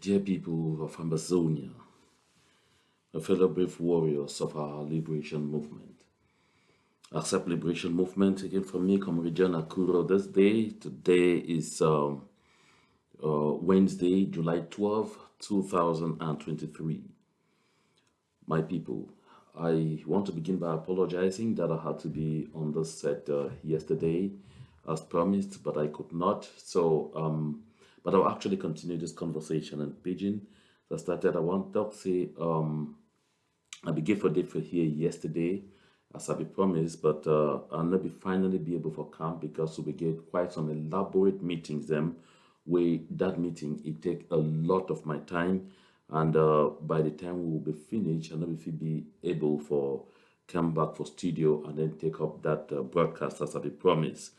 Dear people of Ambazonia, the fellow brave warriors of our liberation movement. Accept liberation movement again from me, Comrade John Akuro. Today is Wednesday, July 12, 2023. My people, I want to begin by apologizing that I had to be on the set yesterday as promised, but I could not. But I'll actually continue this conversation in Pidgin. So I started, I want to say, I began for date for here yesterday, as I be promised, but I'll not be finally be able for camp because we get quite some elaborate meetings. Them, where that meeting it take a lot of my time, and by the time we will be finished, I know if we be able for come back for studio and then take up that broadcast as I be promised.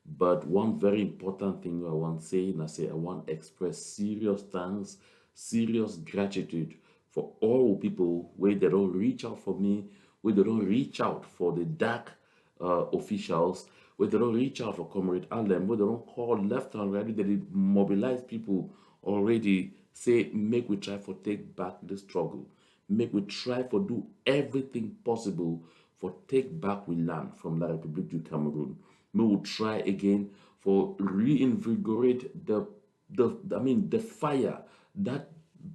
But one very important thing I want to say, and I say I want to express serious thanks, serious gratitude for all people where they don't reach out for me, where they don't reach out for the dark officials, where they don't reach out for Comrade Allen, where they don't call left and right, they mobilize people already, say, make we try for take back the struggle. Make we try for do everything possible for take back we land from La République du Cameroon. We will try again for reinvigorate the fire, that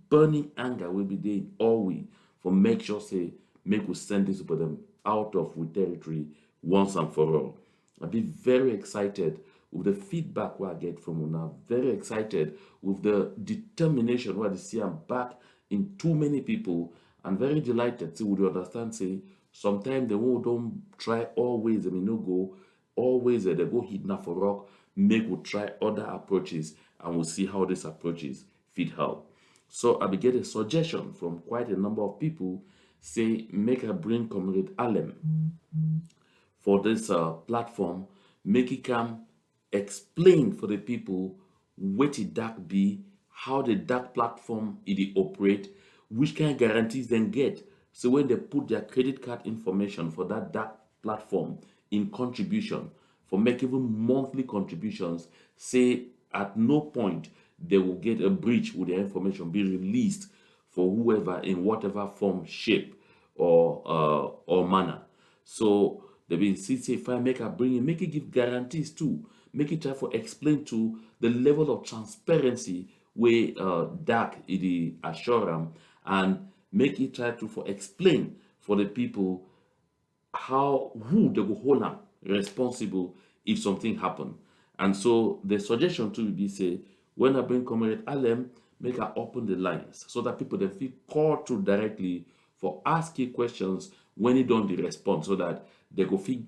burning anger will be there in all we for make sure say make we send this people them out of we territory once and for all. I'll be very excited with the feedback we I get from Una. Very excited with the determination where they see I'm back in too many people, and very delighted to would you understand say sometimes they won't don't try always, I mean no go always they go hit now for rock, make we try other approaches and we'll see how these approaches fit help. So I be get a suggestion from quite a number of people say make a bring Comrade Alem for this platform, make it come explain for the people what the dark be, how the dark platform it dey operate, which kind of guarantees they get. So when they put their credit card information for that dark platform in contribution, for make even monthly contributions, say at no point they will get a breach with their information be released for whoever in whatever form, shape, or manner. So they be say if I make a bring it, make it give guarantees too. Make it try for explain to the level of transparency where dark it the assure am, and make it try to for explain for the people how who they go hold am responsible if something happen. And so the suggestion to be say when I bring Comrade Alem, make I open the lines so that people they feel call to directly for asking questions when he don't the response so that they go feel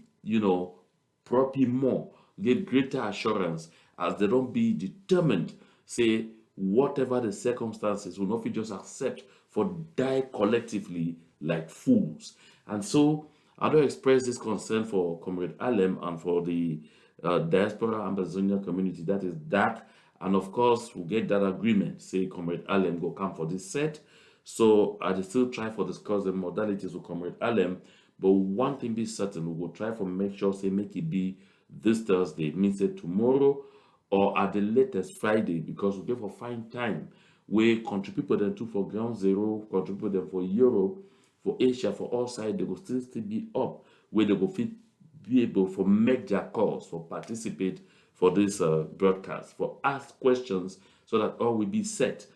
probably more, get greater assurance as they don't be determined, say whatever the circumstances will not be just accept for die collectively like fools. And so I don't express this concern for Comrade Alem and for the diaspora Ambazonian community that is dark. And of course, we'll get that agreement. Say Comrade Alem go come for this set. So I still try for discuss the modalities with Comrade Alem. But one thing be certain, we will try for make sure say make it be this Thursday, means say tomorrow or at the latest Friday, because we get for fine time. We contribute them to for ground zero, contribute them for Euro, for Asia, for all sides, they will still be up where they will fit be able for make their calls, for participate for this broadcast, for ask questions so that all will be set.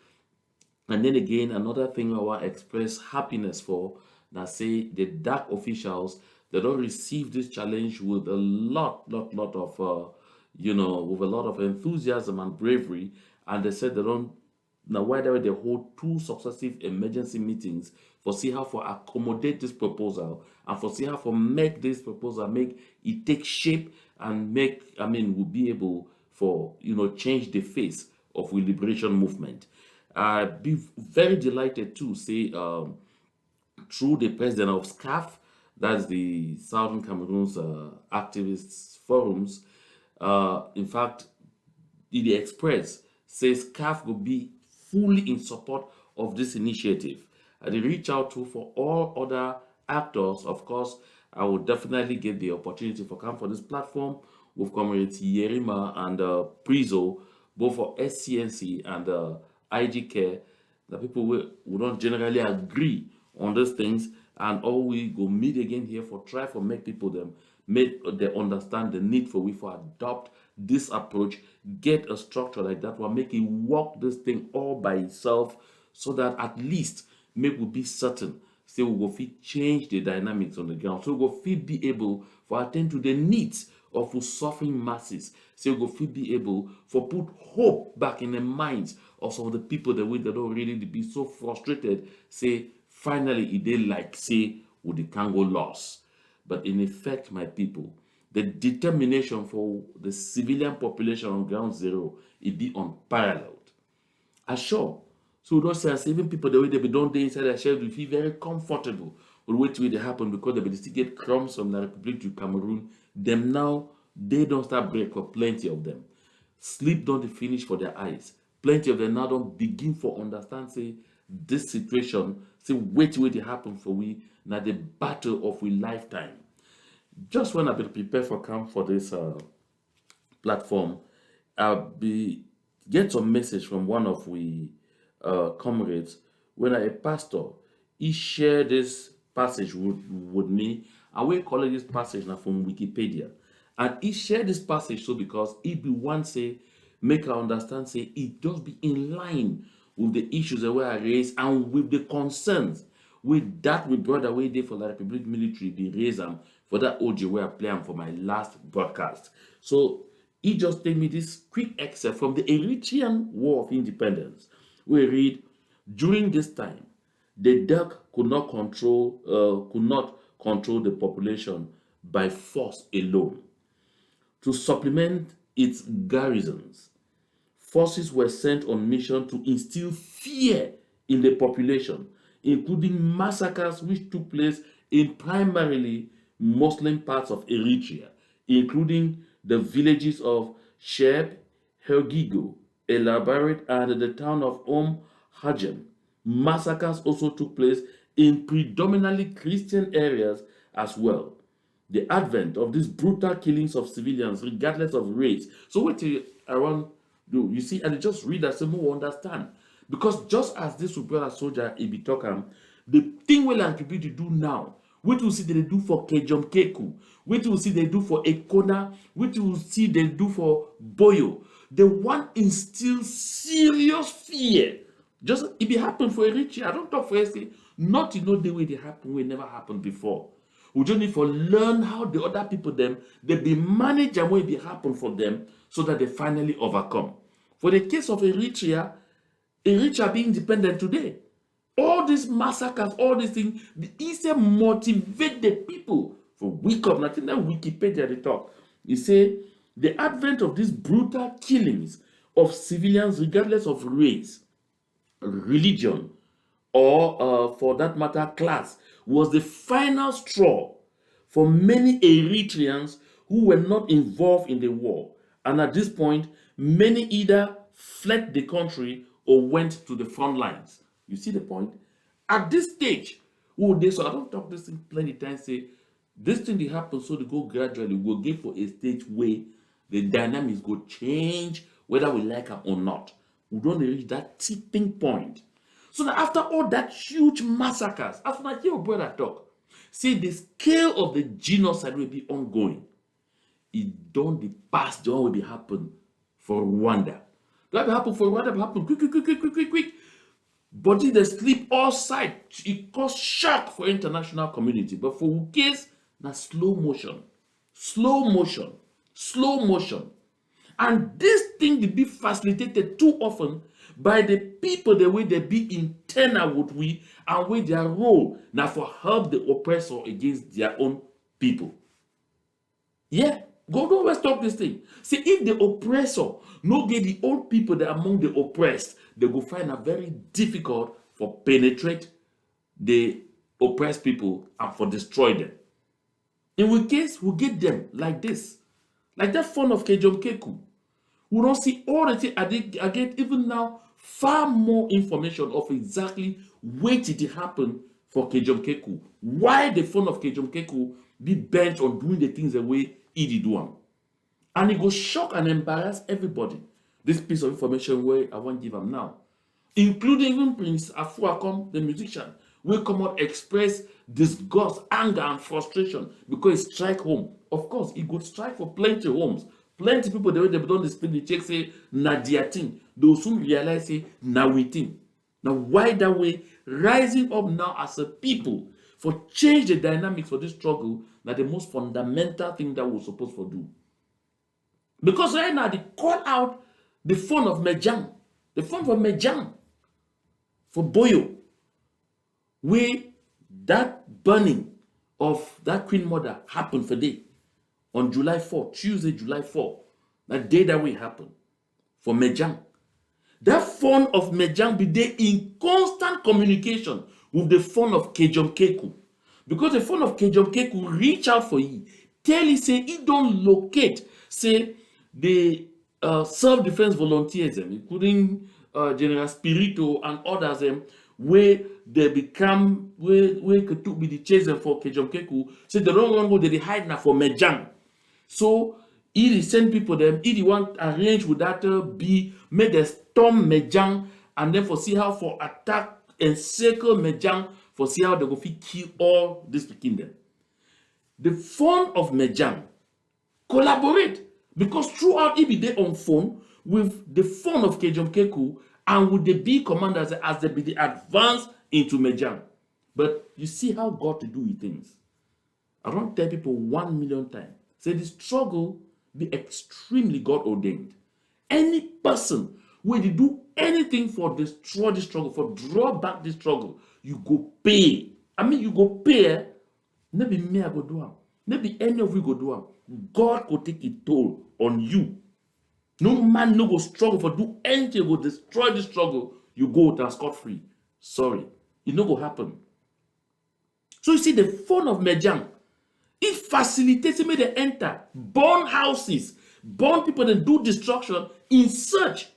And then again, another thing I want to express happiness for that say the dark officials they don't receive this challenge with a lot of with a lot of enthusiasm and bravery, and they said they don't now why they hold two successive emergency meetings for see how for accommodate this proposal and for see how for make this proposal make it take shape and make will be able for change the face of the liberation movement. I'd be very delighted to say through the president of SCAF, that's the Southern Cameroon's activists forums. In fact, the Express says CAF will be fully in support of this initiative. They reach out to for all other actors. Of course, I will definitely get the opportunity for come for this platform with comrades Yerima and Prizo, both for SCNC and IG Care. The people will not generally agree on these things, and all we go meet again here for try for make people them make they understand the need for we for adopt this approach, get a structure like that will make it work this thing all by itself, so that at least make we be certain say we go fit change the dynamics on the ground, so we go fit be able for attend to the needs of the suffering masses, so we go fit be able for put hope back in the minds of some of the people that we that don't really be so frustrated say finally it dey like say with the Congo loss. But in effect, my people, the determination for the civilian population on ground zero it be unparalleled. Assure. So we don't say as even people the way they be don't dey inside their shells will feel very comfortable with the way they happen, because they be still get crumbs from the Republic to Cameroon. Them now they don't start break for plenty of them. Sleep don't dey finish for their eyes. Plenty of them now don't begin for understand say this situation say wait dey happen for we now the battle of we lifetime. Just when I been prepare for camp for this platform, I'll be get some message from one of we comrades when a pastor he shared this passage with me, and we call it this passage now from Wikipedia. And he shared this passage so because he be one say make I understand say it just be in line with the issues that were raised and with the concerns with that we brother way day for the Republic military be raised for that audio where I play am for my last broadcast. So he just take me this quick excerpt from the Eritrean War of Independence. We read, during this time, the Derg could not control the population by force alone. To supplement its garrisons, forces were sent on mission to instill fear in the population, including massacres which took place in primarily Muslim parts of Eritrea, including the villages of Sheb, Hergigo, Elabaret, and the town of Hajem. Massacres also took place in predominantly Christian areas as well. The advent of these brutal killings of civilians, regardless of race. So, what I want do you see? And I just read that so more understand. Because just as this brother soldier he be talking, the thing we like people to do now, what you see they do for Kejom Keku, what you see they do for Ekona, what you see they do for Boyo, the one instill serious fear. Just if it happened for Eritrea, I don't talk for SC, not to know the way they happen, will never happened before. We just need to learn how the other people them they be managed and when it happen for them so that they finally overcome. For the case of Eritrea, Eritrea being independent today, all these massacres, all these things, the instead motivate the people for wake up. Nothing that Wikipedia they talk. You say the advent of these brutal killings of civilians, regardless of race, religion, or for that matter, class, was the final straw for many Eritreans who were not involved in the war. And at this point, many either fled the country or went to the front lines. You see the point? At this stage, so I don't talk this thing plenty times, say this thing they happen so they go gradually, we'll get for a stage where the dynamics go change, whether we like it or not. We don't reach that tipping point. So that after all that huge massacres, as I hear your brother talk, see the scale of the genocide will be ongoing. It don't be past the one will be happen for Rwanda. That will happen for Rwanda, will happen quick. Body they sleep all side. It cause shock for international community. But for case, na slow motion. And this thing will be facilitated too often by the people the way they be internal with we and with their role now for help the oppressor against their own people. Yeah, God always talk this thing. See, if the oppressor no get the old people that among the oppressed, they will find it very difficult for penetrate the oppressed people and for destroy them. In which case, we get them like this. Like that fun of Kejom Keku. We don't see all the things. I get even now far more information of exactly what did it happen for Kejom Keku. Why the fun of Kejom Keku be bent on doing the things the way he did one. And it go shock and embarrass everybody. This piece of information where I won't give them now. including even Prince Afuakom, the musician, will come out express disgust, anger, and frustration because he strike home. Of course, he could strike for plenty homes. Plenty people, the way they don't speak the check say, na their thing. They soon realize, say, na we thing. Now, why that way? Rising up now as a people for change the dynamics for this struggle, that the most fundamental thing that we're supposed to do. Because right now, they call out the phone of Mejang, the phone for Mejang, for Boyo, where that burning of that Queen Mother happened for day on July 4, Tuesday, July 4, that day that will happen for Mejang. That phone of Mejang be there in constant communication with the phone of Kejom Keku. Because the phone of Kejom Keku reach out for you, tell you, say, he don't locate, say, the self-defense volunteers, including General Spirito and others, where they become, where could be the chaser for Kejom Keku, say the wrong one, they hide now for Mejang. So, he send people them, he want arrange with that be made a storm Mejang, and then for see how for attack and circle Mejang, for see how they go fit kill all this kingdom. The phone of Mejang collaborate because throughout it be there on phone with the phone of Kejom Keku and with the big commanders as they be the advance into Mejang. But you see how God to do his things. I don't tell people 1 million times. Say the struggle be extremely God ordained. Any person where they do anything for destroy the struggle, for draw back the struggle, you go pay. I mean, you go pay. Maybe me I go do it. Maybe any of you go do it. God could take a toll on you. No man no go struggle for do anything, go destroy the struggle. You go out scot-free. Sorry, it no go happen. So you see the phone of Mejang, it facilitates me to enter, burn houses, burn people, and do destruction in search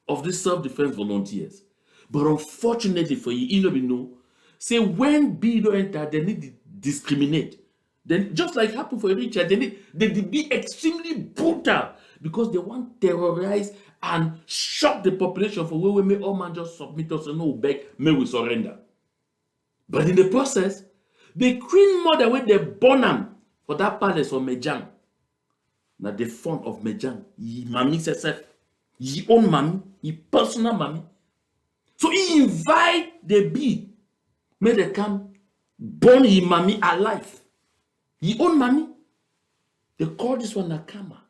of these self-defense volunteers. But unfortunately for you, you know, say when B don't enter, they need to discriminate. Then just like happened for Richard, they be extremely brutal because they want to terrorize and shock the population for where we may all man just submit us and no beg, may we surrender. But in the process, the Queen Mother when they born them for that palace of Mejang. Now the font of Mejang, ye mommy herself, ye own mommy, ye personal mommy. So he invite the bee, may they come born ye mommy alive. Ye own mommy. They call this one a Kama.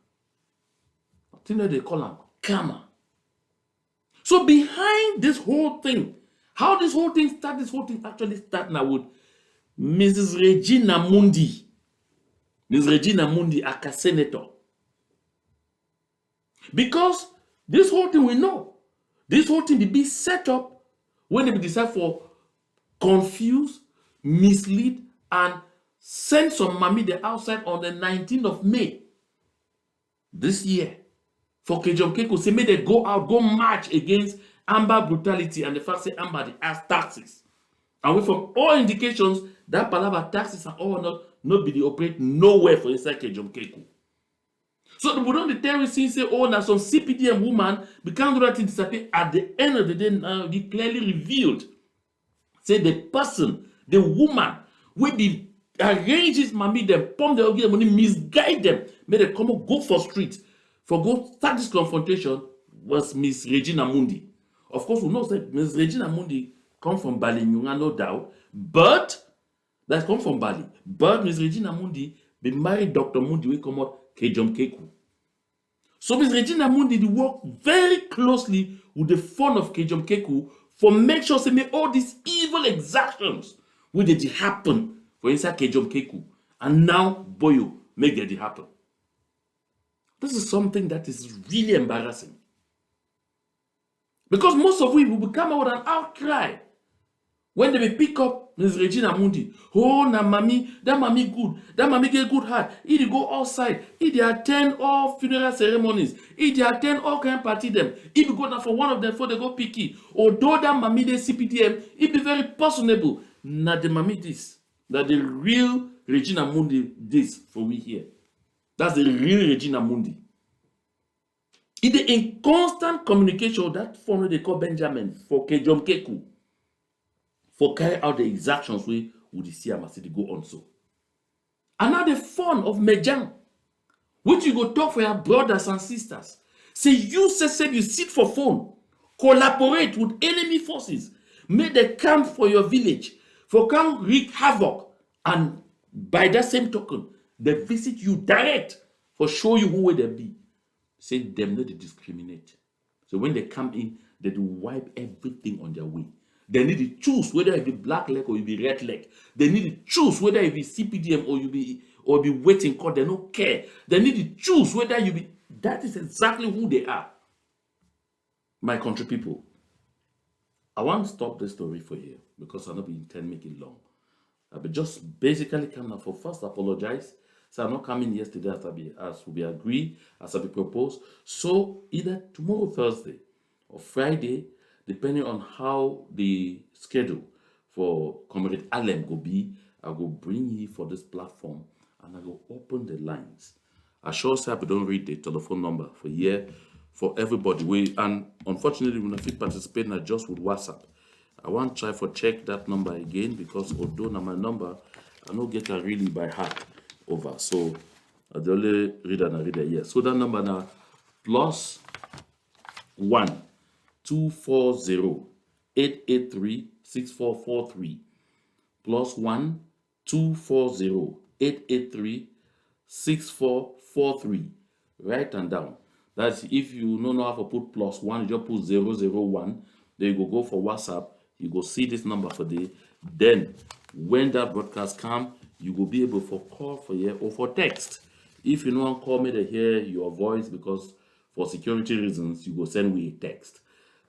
I think they call him Kama. So behind this whole thing, how this whole thing actually start now with Mrs. Regina Mundi. Mrs. Regina Mundi, a senator. Because this whole thing we know, this whole thing will be set up when they decide for confuse, mislead, and send some mommy the outside on the 19th of May this year for Kejom Keku. Say, may they go out, go march against Amber brutality and the fact say Amber they ask taxes. And we from all indications that palaver taxes are all not be the operate nowhere for inside Kejom Keku. So the Budon the terrorists say, oh, now some CPDM woman become do that thing disappear. At the end of the day, now they clearly revealed. Say the person, the woman, with the arranges mommy them, pump the give money, misguide them, make them come up, go for streets, for go start this confrontation was Miss Regina Mundi. Of course, we know that Miss Regina Mundi come from Bali, no doubt, but that come from Bali. But Miss Regina Mundi be married Dr. Mundi, we come out Kejom Keku. So Miss Regina Mundi they work very closely with the phone of Kejom Keku for make sure say make all these evil exactions will they happen for inside Kejom Keku. And now Boyo make it happen. This is something that is really embarrassing. Because most of we will come out and outcry when they pick up Miss Regina Mundi. Oh, na mommy, that mommy good. That mommy get good heart. He go outside. He attend all funeral ceremonies. He attend all kind of party them. He be go now for one of them before they go picky. Although that mommy they CPDM, he be very personable. Not the mommy this. That the real Regina Mundi this for we here. That's the real Regina Mundi. In constant communication, that phone they call Benjamin for Kejom Keku, for carry out the exactions we would see a city go on so. And now the phone of Mejang, which you go talk for your brothers and sisters. Say you say you sit for phone, collaborate with enemy forces, make the camp for your village, for come wreak havoc, and by that same token, they visit you direct for show you who will they be. Say them not to discriminate. So when they come in, they do wipe everything on their way. They need to choose whether it be black leg or you be red leg. They need to choose whether it be CPDM or be waiting court. They don't care. They need to choose whether you be. That is exactly who they are. My country people, I want to stop this story for you because I'm not intend make it long. I be just basically come now for first apologize. So I'm not coming yesterday as we agree, as I be proposed. So either tomorrow Thursday or Friday, depending on how the schedule for Comrade Alem go be, I will bring you for this platform and I will open the lines. I sure say I don't read the telephone number for here for everybody. And unfortunately, when I fit participate, not just with WhatsApp. I want to try for check that number again because although now my number, I don't get it really by heart over. So I the only read and I read it. Yes. So that number now plus 1-240-883-6443 plus 1-240-883-6443. Write and down. That's if you don't know how to put plus one, you just put 001. Then you go for WhatsApp. You go see this number for the. Then when that broadcast come, you will be able for call for here or for text. If you don't call me to hear your voice because for security reasons, you go send me a text.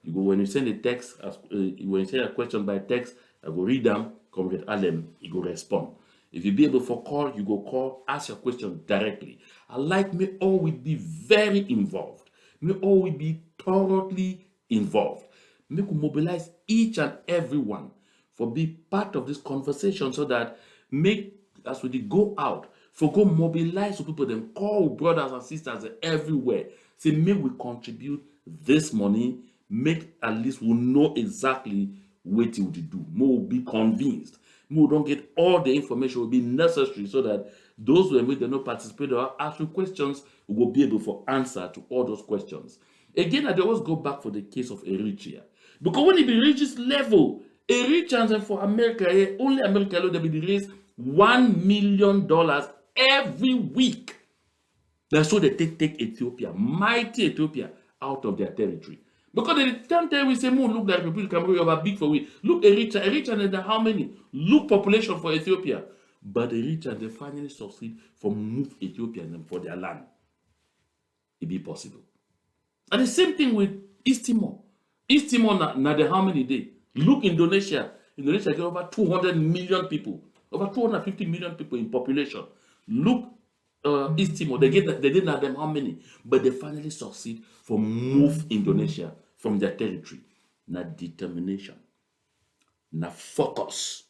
You go when you send a text, when you send a question by text, I go read them, Comrade Alem, he go respond. If you be able for call, you go call, ask your question directly. I like me always be very involved. Me always be thoroughly involved. Make we mobilize each and every one for be part of this conversation so that make as we go out for go mobilize people them call brothers and sisters everywhere. Say make we contribute this money, make at least we know exactly what to do. More be convinced. More don't get all the information will be necessary so that those who they not participate or ask you questions will be able to answer to all those questions. Again, I always go back for the case of Eritrea. Because when it be reach this level, Eritreans for America, only America alone, they be raise $1 million every week. That's so they take Ethiopia, mighty Ethiopia, out of their territory. Because the time we say, look like Republic Cameroon, you are big for we. Look, Eritrea, how many? Look, population for Ethiopia. But Eritrea, they finally succeed for move Ethiopia and for their land. It be possible. And the same thing with East Timor. East Timor, now the how many day? Look, Indonesia. Indonesia get over 200 million people, over 250 million people in population. Look, East Timor, they didn't have them how many, but they finally succeed for move Indonesia from their territory. Now determination, now focus,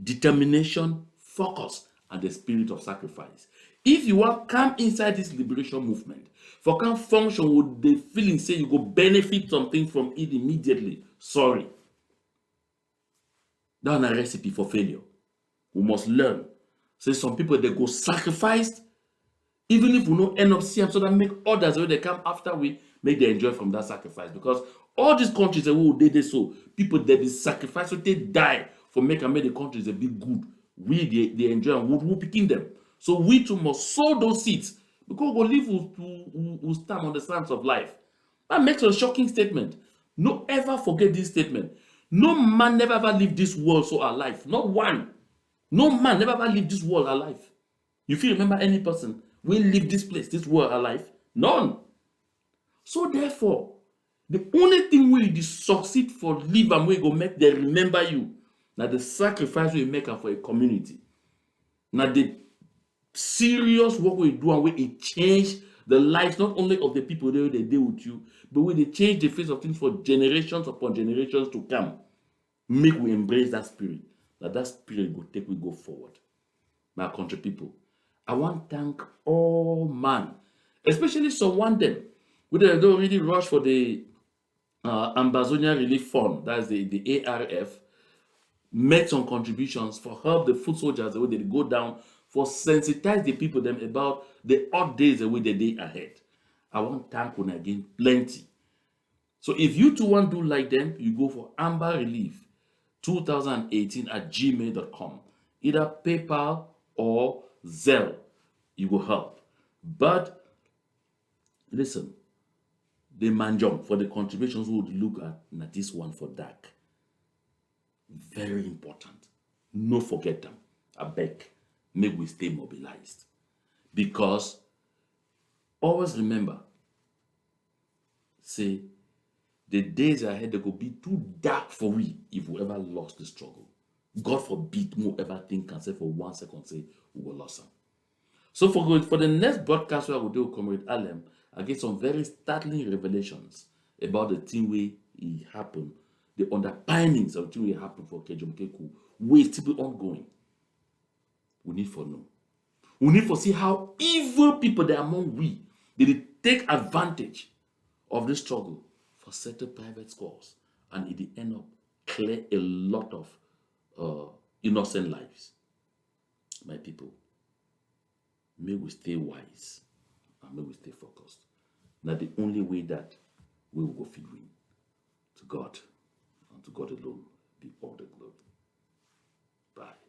determination, focus, and the spirit of sacrifice. If you want come inside this liberation movement, for can function with the feeling say you go benefit something from it immediately, sorry. That's a recipe for failure. We must learn. Say some people they go sacrificed, even if we don't end up seeing them, so that make others when they come after we make they enjoy from that sacrifice. Because all these countries that we they so people they be sacrificed, so they die for make the countries a bit good. We they enjoy and we picking them. So we too must sow those seeds because we live will stand on the sands of life. That makes a shocking statement. No ever forget this statement. No man never ever leave this world so alive. Not one. No man never ever leave this world alive. You feel remember any person will leave this place, this world alive? None. So therefore, the only thing we succeed for live and we go make them remember you. Now the sacrifice we make for a community. Now the serious work we do and we change the lives not only of the people that they deal with you, but we they change the face of things for generations upon generations to come. Make we embrace that spirit. That spirit will take we go forward. My country people, I want to thank all man, especially someone them We don't really rush for the Ambazonian Relief Fund, that's the ARF, make some contributions for help the foot soldiers the way they go down, for sensitize the people them about the odd days the way the day ahead. I want thank una again plenty. So if you too want to do like them, you go for Amber Relief 2018 at gmail.com. Either PayPal or Zelle. You will help. But listen, the manjom for the contributions we would look at this one for dark. Very important. No forget them. I beg. Make we stay mobilized. Because always remember, say, the days ahead they could be too dark for we if we ever lost the struggle. God forbid we ever think and say for 1 second say we will lose them. So for the next broadcast where we do with Comrade Alem, I get some very startling revelations about the thing where it happened, the underpinnings of the thing where it happened for Kejom Keku, where it's still ongoing. We need for know. We need for see how evil people that among we they take advantage of this struggle for settle private scores, and it end up clear a lot of innocent lives. My people, may we stay wise and may we stay focused. Now the only way that we will go fit win. To God and to God alone be all the glory. Bye.